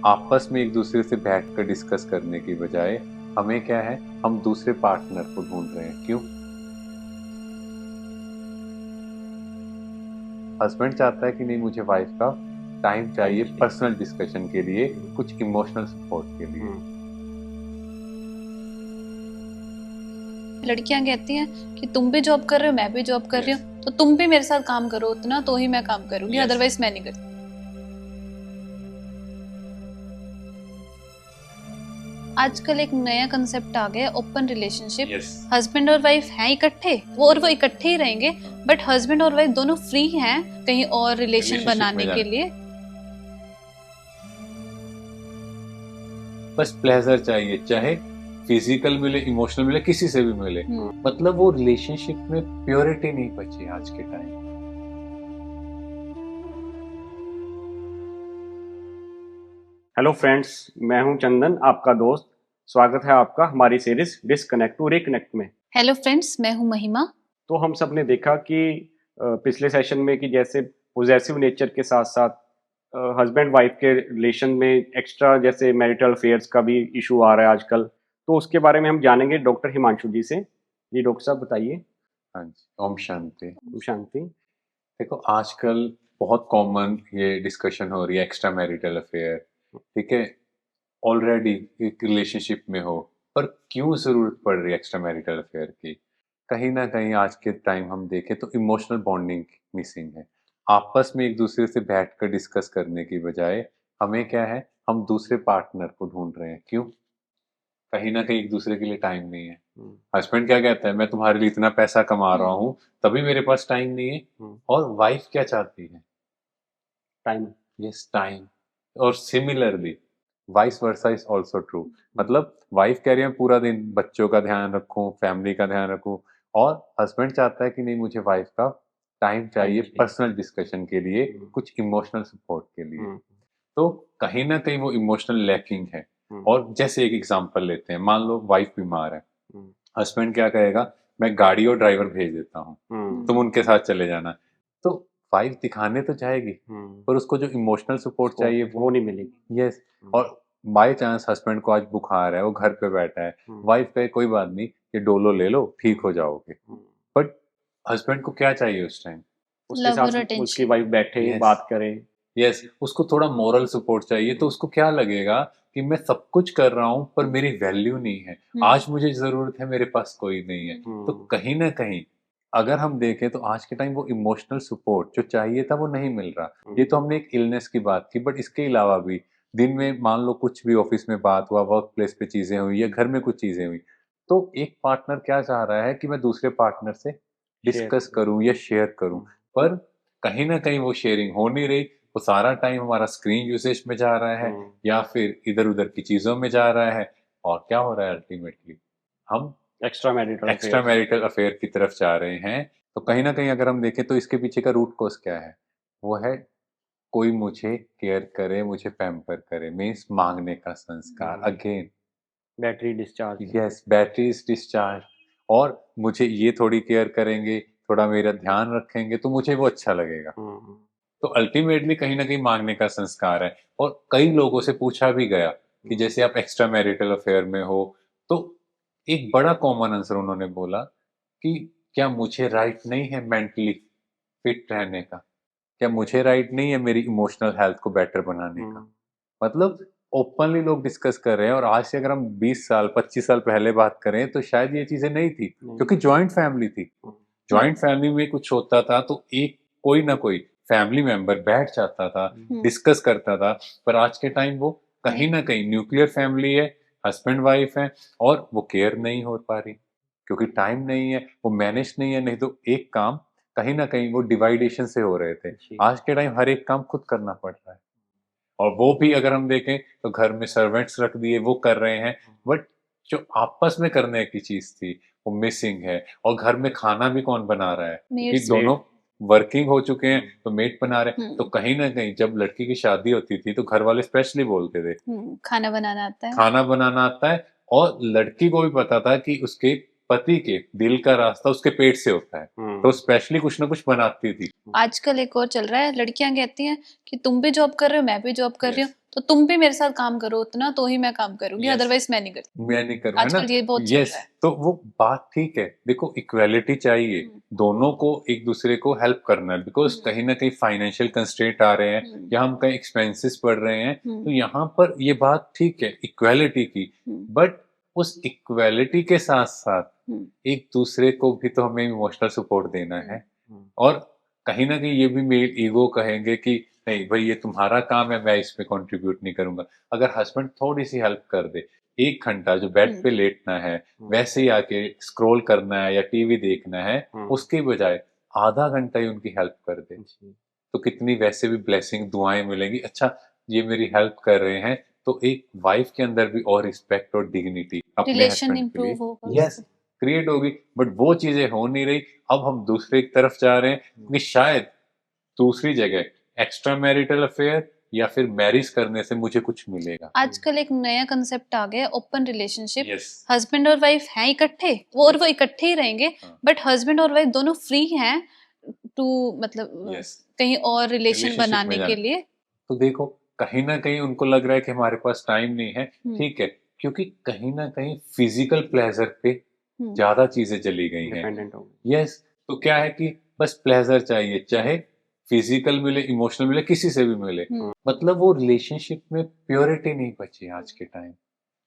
आपस में एक दूसरे से बैठकर डिस्कस करने की बजाय हमें क्या है, हम दूसरे पार्टनर को ढूंढ रहे हैं। क्यों? हस्बैंड चाहता है कि नहीं, मुझे वाइफ का टाइम चाहिए पर्सनल डिस्कशन के लिए, कुछ इमोशनल सपोर्ट के लिए। लड़कियां कहती हैं कि तुम भी जॉब कर रहे हो, मैं भी जॉब कर रही हूँ, तो तुम भी मेरे साथ काम करो उतना तो ही मैं काम करूंगी, अदरवाइज मैं नहीं करती। आजकल एक नया कंसेप्ट आ गया, ओपन रिलेशनशिप। हस्बैंड और वाइफ हैं इकट्ठे, वो इकट्ठे ही रहेंगे, बट हस्बैंड और वाइफ दोनों फ्री हैं कहीं और रिलेशन बनाने के लिए। बस प्लेजर चाहिए, चाहे फिजिकल मिले, इमोशनल मिले, किसी से भी मिले। मतलब वो रिलेशनशिप में प्योरिटी नहीं बची आज के टाइम। हेलो फ्रेंड्स, मैं हूं चंदन, आपका दोस्त। स्वागत है आपका हमारी सीरीज डिस्कनेक्ट टू रिकनेक्ट में। हेलो फ्रेंड्स, मैं हूं महिमा। तो हम सब ने देखा कि पिछले सेशन में कि जैसे पोजेसिव नेचर के साथ साथ हस्बैंड वाइफ के रिलेशन में एक्स्ट्रा जैसे मैरिटल अफेयर्स का भी इशू आ रहा है आजकल। तो उसके बारे में हम जानेंगे डॉक्टर हिमांशु जी से। जी डॉक्टर साहब बताइए। हाँ जी, ओम शांति। ओम शांति। देखो, आजकल बहुत कॉमन ये डिस्कशन हो रही है, एक्स्ट्रा मैरिटल अफेयर। ठीक है, ऑलरेडी एक रिलेशनशिप में हो, पर क्यों जरूरत पड़ रही है एक्स्ट्रा मैरिटल अफेयर की? कहीं ना कहीं आज के टाइम हम देखें तो इमोशनल बॉन्डिंग मिसिंग है। आपस में एक दूसरे से बैठकर डिस्कस करने की बजाय हमें क्या है, हम दूसरे पार्टनर को ढूंढ रहे हैं। क्यों? कहीं ना कहीं एक दूसरे के लिए टाइम नहीं है। हस्बैंड क्या कहता है, मैं तुम्हारे लिए इतना पैसा कमा रहा हूँ, तभी मेरे पास टाइम नहीं है। और वाइफ क्या चाहती है? टाइम। Yes, time. और similarly vice versa is also true. मतलब वाइफ कह रही है पूरा दिन बच्चों का ध्यान रखूं, फैमिली का ध्यान रखूं, और हस्बैंड चाहता है कि नहीं, मुझे वाइफ का टाइम चाहिए पर्सनल डिस्कशन के लिए, कुछ इमोशनल सपोर्ट के लिए। तो कहीं ना कहीं वो इमोशनल लैकिंग है। और जैसे एक एग्जांपल लेते हैं, मान लो वाइफ बीमार है, हस्बैंड क्या कहेगा, मैं गाड़ी और ड्राइवर भेज देता हूँ, तुम उनके साथ चले जाना। तो वाइफ दिखाने तो जाएगी, पर उसको जो इमोशनल सपोर्ट चाहिए वो नहीं मिलेगी। यस। और बाय चांस हस्बैंड को आज बुखार है, वो घर पे बैठा है, वाइफ कहे कोई बात नहीं, ये डोलो ले लो, ठीक हो जाओगे। बट हस्बैंड को क्या चाहिए उस टाइम? उसके साथ उसकी वाइफ बैठे बात करे। यस, उसको थोड़ा मोरल सपोर्ट चाहिए। तो उसको क्या लगेगा कि मैं सब कुछ कर रहा हूं पर मेरी वैल्यू नहीं है, आज मुझे जरूरत है, मेरे पास कोई नहीं है। तो कहीं ना कहीं अगर हम देखें तो आज के टाइम वो इमोशनल सपोर्ट जो चाहिए था वो नहीं मिल रहा। ये तो हमने एक इलनेस की बात की, बट इसके अलावा भी दिन में मान लो कुछ भी ऑफिस में बात हुआ, वर्क प्लेस पे चीजें हुई या घर में कुछ चीजें हुई, तो एक पार्टनर क्या चाह रहा है कि मैं दूसरे पार्टनर से डिस्कस करूं या शेयर करूं, पर कहीं ना कहीं वो शेयरिंग हो नहीं रही। वो सारा टाइम हमारा स्क्रीन यूसेज में जा रहा है या फिर इधर उधर की चीजों में जा रहा है। और क्या हो रहा है अल्टीमेटली, हम एक्स्ट्रा मैरिटल अफेयर की तरफ जा रहे हैं। तो कहीं ना कहीं अगर हम देखें तो इसके पीछे का रूट कॉज क्या है? वो है कोई मुझे केयर करे, मुझे पैम्पर करे, मीन्स मांगने का संस्कार। Again battery discharge. Yes, battery discharge. और मुझे ये थोड़ी केयर करेंगे, थोड़ा मेरा ध्यान रखेंगे तो मुझे वो अच्छा लगेगा। तो अल्टीमेटली कहीं ना कहीं मांगने का संस्कार है। और कई लोगों से पूछा भी गया कि जैसे आप एक्स्ट्रा मैरिटल अफेयर में हो, तो एक बड़ा कॉमन आंसर उन्होंने बोला कि क्या मुझे राइट नहीं है मेंटली फिट रहने का? क्या मुझे राइट नहीं है मेरी इमोशनल हेल्थ को बेटर बनाने का? मतलब ओपनली लोग डिस्कस कर रहे हैं। और आज से अगर हम 20 साल 25 साल पहले बात करें तो शायद ये चीजें नहीं थी, क्योंकि जॉइंट फैमिली थी। जॉइंट फैमिली में कुछ होता था तो एक कोई ना कोई फैमिली मेंबर बैठ जाता था, डिस्कस करता था। पर आज के टाइम वो कहीं ना कहीं न्यूक्लियर फैमिली है, हस्बैंड वाइफ है, और वो केयर नहीं हो पा रही क्योंकि टाइम नहीं है, वो मैनेज नहीं है। नहीं तो एक काम कहीं ना कहीं वो डिवाइडेशन से हो रहे थे, आज के टाइम हर एक काम खुद करना पड़ रहा है। और वो भी अगर हम देखें तो घर में सर्वेंट्स रख दिए, वो कर रहे हैं, बट जो आपस में करने की चीज थी वो मिसिंग है। और घर में खाना भी कौन बना रहा है? क्योंकि दोनों वर्किंग हो चुके हैं तो मेड बना रहे हैं। तो कहीं ना कहीं जब लड़की की शादी होती थी तो घर वाले स्पेशली बोलते थे खाना बनाना आता है, खाना बनाना आता है। और लड़की को भी पता था कि उसके पति के दिल का रास्ता उसके पेट से होता है, तो स्पेशली कुछ ना कुछ बनाती थी। आजकल एक और चल रहा है, लड़कियां कहती हैं कि तुम भी जॉब कर रहे हो, मैं भी जॉब कर रही हूँ, तो तुम भी मेरे साथ काम करो उतना तो ही मैं काम करूंगी, अदरवाइज मैं नहीं करती। मैं नहीं करूंगा, है ना? आजकल ये बहुत चल रहा है। तो वो बात ठीक है, देखो इक्वालिटी चाहिए, दोनों को एक दूसरे को हेल्प करना है, बिकॉज कहीं ना कहीं फाइनेंशियल कंस्ट्रेंट आ रहे हैं या हम कहीं एक्सपेंसेस बढ़ रहे हैं, तो यहाँ पर ये बात ठीक है इक्वालिटी की, बट उस इक्वालिटी के साथ साथ एक दूसरे को भी तो हमें इमोशनल सपोर्ट देना है। और कहीं ना कहीं ये भी मेल ईगो कहेंगे कि नहीं भाई ये तुम्हारा काम है, मैं इसमें कंट्रीब्यूट नहीं करूंगा। अगर हस्बैंड थोड़ी सी हेल्प कर दे, 1 घंटा जो बेड पे लेटना है वैसे ही आके स्क्रॉल करना है या टीवी देखना है, उसके बजाय आधा घंटा ही उनकी हेल्प कर दे, तो कितनी वैसे भी ब्लेसिंग दुआएं मिलेंगी। अच्छा ये मेरी हेल्प कर रहे हैं, तो एक वाइफ के अंदर भी और रिस्पेक्ट और डिग्निटी अपने हस्बैंड के लिए यस क्रिएट होगी। बट वो चीजें हो नहीं रही। अब हम दूसरे की तरफ जा रहे हैं कि शायद दूसरी जगह एक्स्ट्रा मैरिटल अफेयर या फिर मैरिज करने से मुझे कुछ मिलेगा। आजकल एक नया कंसेप्ट आ गया, ओपन रिलेशनशिप। हस्बैंड और वाइफ हैं इकट्ठे, और वो इकट्ठे ही रहेंगे, बट हस्बैंड और वाइफ दोनों फ्री हैं टू मतलब कहीं और रिलेशन बनाने के लिए। तो देखो कहीं ना कहीं उनको लग रहा है कि हमारे पास टाइम नहीं है, ठीक है, क्योंकि कहीं ना कहीं फिजिकल प्लेजर पे ज्यादा चीजें चली गई हैं। यस, तो क्या है कि बस प्लेजर चाहिए, चाहे फिजिकल मिले इमोशनल मिले किसी से भी मिले, मतलब वो रिलेशनशिप में प्योरिटी नहीं बची आज के टाइम।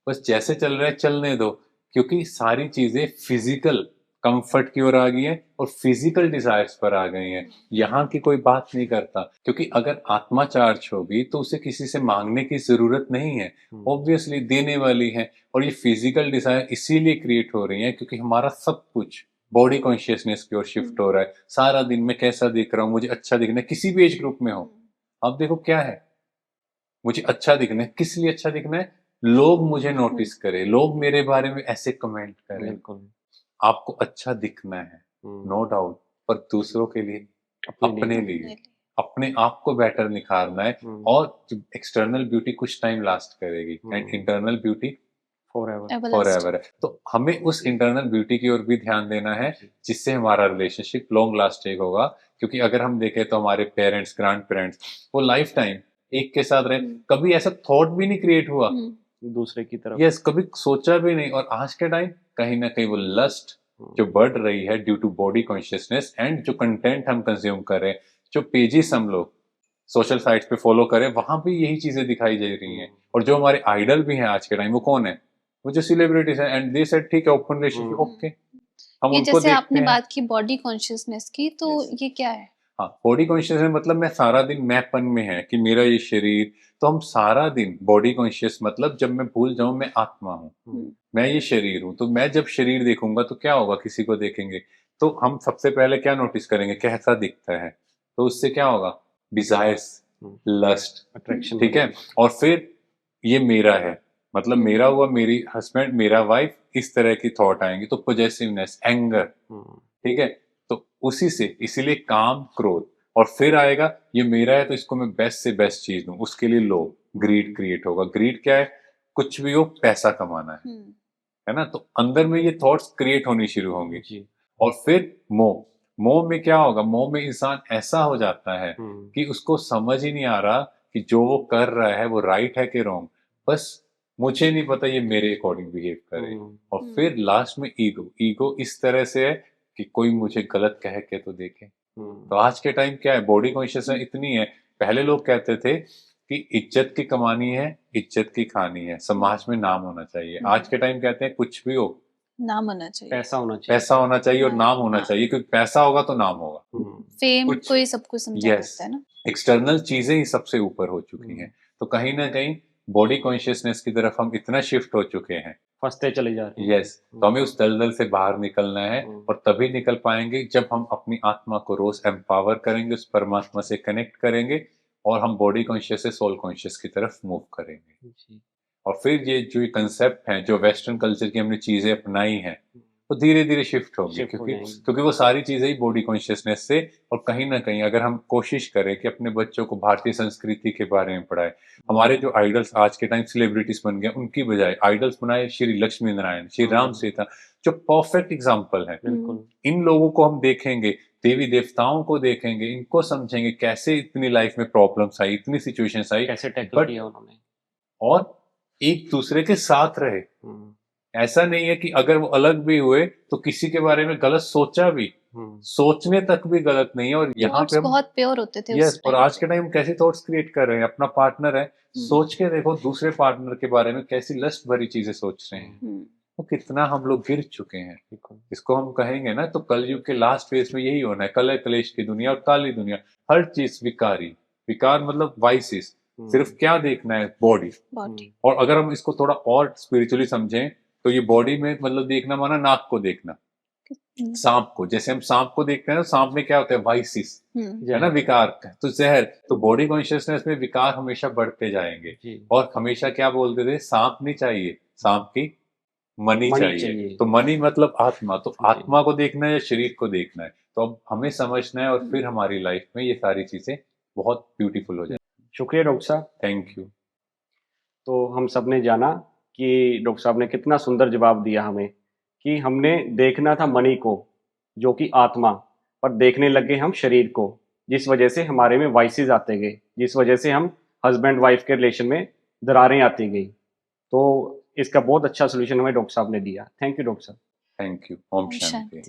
बस जैसे चल रहा है चलने दो, क्योंकि सारी चीजें फिजिकल कंफर्ट की ओर आ गई है और फिजिकल डिजायर्स पर आ गई हैं। यहाँ की कोई बात नहीं करता, क्योंकि अगर आत्मा चार्ज होगी तो उसे किसी से मांगने की जरूरत नहीं है, ऑब्वियसली देने वाली है। और ये फिजिकल डिजायर इसीलिए क्रिएट हो रही है क्योंकि हमारा सब कुछ बॉडी कॉन्शियसनेस की ओर शिफ्ट हो रहा है। सारा दिन मैं कैसा दिख रहा हूँ, मुझे अच्छा दिखना है, किसी भी एज ग्रुप में हो। अब देखो क्या है, मुझे अच्छा दिखना है, किस लिए अच्छा दिखना है, लोग मुझे नोटिस करें, लोग मेरे बारे में ऐसे कमेंट करें। आपको अच्छा दिखना है, नो डाउट, पर दूसरों के लिए, अपने लिए, अपने आप को बेटर निखारना है। और एक्सटर्नल ब्यूटी कुछ टाइम लास्ट करेगी एंड इंटरनल ब्यूटी फॉरएवर है। तो हमें उस इंटरनल ब्यूटी की ओर भी ध्यान देना है जिससे हमारा रिलेशनशिप लॉन्ग लास्टिंग होगा। क्योंकि अगर हम देखें तो हमारे पेरेंट्स, ग्रैंड पेरेंट्स वो लाइफ टाइम एक के साथ रहे, कभी ऐसा थॉट भी नहीं क्रिएट हुआ दूसरे की तरफ, यस कभी सोचा भी नहीं। और आज के टाइम कहीं ना कहीं वो लस्ट जो बढ़ रही है due to body consciousness and जो कंटेंट हम कंज्यूम कर रहे हैं, जो पेजेस हम लोग सोशल साइट्स पे फॉलो करें, वहां भी यही चीजें दिखाई जा रही हैं। और जो हमारे आइडल भी हैं आज के टाइम, वो कौन है, वो जो सेलिब्रिटीज हैं, एंड दे सेड ठीक है ओपन रिलेशनशिप, ओके हम ये उनको जैसे देखते आपने हैं। बात की बॉडी कॉन्शियसनेस की, तो ये क्या है? हाँ, बॉडी कॉन्शियस मतलब मैं सारा दिन मैंपन में है कि मेरा ये शरीर, तो हम सारा दिन बॉडी कॉन्शियस मतलब जब मैं भूल जाऊं मैं आत्मा हूँ, मैं ये शरीर हूँ। तो मैं जब शरीर देखूंगा तो क्या होगा, किसी को देखेंगे तो हम सबसे पहले क्या नोटिस करेंगे, कैसा दिखता है, तो उससे क्या होगा, डिजायर्स, लस्ट, अट्रैक्शन, ठीक है। और फिर ये मेरा है, मतलब मेरा हुआ, मेरी हस्बैंड, मेरा वाइफ, इस तरह की थॉट आएंगी, तो पॉजेसिवनेस, एंगर, ठीक है। तो उसी से इसीलिए काम, क्रोध, और फिर आएगा ये मेरा है तो इसको मैं बेस्ट से बेस्ट चीज दूं, उसके लिए लोभ, ग्रीड क्रिएट होगा। ग्रीड क्या है, कुछ भी हो पैसा कमाना है ना। तो अंदर में ये थॉट्स क्रिएट होनी शुरू होंगी। और फिर मोह, मोह में क्या होगा, मोह में इंसान ऐसा हो जाता है कि उसको समझ ही नहीं आ रहा कि जो वो कर रहा है वो राइट है कि रॉन्ग, बस मुझे नहीं पता, ये मेरे अकॉर्डिंग बिहेव करे। और फिर लास्ट में ईगो, ईगो इस तरह से है कि कोई मुझे गलत कह के तो देखे। तो आज के टाइम क्या है, बॉडी कॉन्शियसनेस इतनी है। पहले लोग कहते थे कि इज्जत की कमानी है, इज्जत की खानी है, समाज में नाम होना चाहिए। आज के टाइम कहते हैं कुछ भी हो, नाम होना चाहिए, पैसा होना चाहिए, पैसा होना चाहिए और नाम होना चाहिए, क्योंकि पैसा होगा तो नाम होगा, फेम कोई सब कुछ समझा सकता है ना। एक्सटर्नल चीजें ही सबसे ऊपर हो चुकी हैं। तो कहीं ना कहीं बॉडी कॉन्शियसनेस की तरफ हम इतना शिफ्ट हो चुके हैं, फंसते चले जा रहे हैं। यस, तो हमें उस दलदल से बाहर निकलना है, और तभी निकल पाएंगे जब हम अपनी आत्मा को रोज एम्पावर करेंगे, उस परमात्मा से कनेक्ट करेंगे, और हम बॉडी कॉन्शियस से सोल कॉन्शियस की तरफ मूव करेंगे। और फिर ये जो कंसेप्ट है, जो वेस्टर्न कल्चर की हमने चीजें अपनाई हैं, वो धीरे धीरे शिफ्ट होगी, शिफ्ट हो क्योंकि जाएंगी। क्योंकि वो सारी चीजें ही बॉडी कॉन्शियसनेस से, और कहीं ना कहीं अगर हम कोशिश करें कि अपने बच्चों को भारतीय संस्कृति के बारे में पढ़ाएं, हमारे जो आइडल्स आज के टाइम सेलिब्रिटीज बन गए, उनकी बजाय आइडल्स बनाए श्री लक्ष्मी नारायण, श्री राम सीता, जो परफेक्ट एग्जाम्पल है। बिल्कुल। इन लोगों को हम देखेंगे, देवी देवताओं को देखेंगे, इनको समझेंगे कैसे इतनी लाइफ में प्रॉब्लम्स आई, इतनी सिचुएशंस आई, कैसे टैकल किया उन्होंने, और एक दूसरे के साथ रहे। ऐसा नहीं है कि अगर वो अलग भी हुए तो किसी के बारे में गलत सोचा भी, सोचने तक भी गलत नहीं है। और यहाँ पे हम बहुत प्योर होते थे यस, और आज के टाइम कैसी थॉट्स क्रिएट कर रहे हैं, अपना पार्टनर है, सोच के देखो दूसरे पार्टनर के बारे में कैसी लस्ट भरी चीजें सोच रहे हैं, तो कितना हम लोग गिर चुके हैं। इसको हम कहेंगे ना तो कलयुग के लास्ट फेज में यही होना है, कलह कलेश की दुनिया और काली दुनिया, हर चीज विकारी, विकार मतलब वाइसिस, सिर्फ क्या देखना है, बॉडी। और अगर हम इसको थोड़ा और स्पिरिचुअली समझें तो ये बॉडी में मतलब देखना माना नाक को देखना, सांप को, जैसे हम सांप को देखते हैं ना, सांप में क्या होता है, वाइसिस है ना, विकार, तो जहर। तो बॉडी कॉन्शियसनेस में विकार हमेशा बढ़ते जाएंगे, और हमेशा क्या बोलते थे, सांप नहीं चाहिए, सांप की मनी चाहिए। तो मनी मतलब आत्मा, तो आत्मा को देखना है या शरीर को देखना है, तो अब हमें समझना है, और फिर हमारी लाइफ में ये सारी चीजें बहुत ब्यूटीफुल हो जाए। शुक्रिया डॉक्टर साहब, थैंक यू। तो हम सब ने जाना कि डॉक्टर साहब ने कितना सुंदर जवाब दिया हमें, कि हमने देखना था मनी को जो कि आत्मा, पर देखने लगे हम शरीर को, जिस वजह से हमारे में वाइसेस आते गए, जिस वजह से हम हस्बैंड वाइफ के रिलेशन में दरारें आती गई। तो इसका बहुत अच्छा सोल्यूशन हमें डॉक्टर साहब ने दिया। थैंक यू डॉक्टर साहब। Thank you. ओम शांति।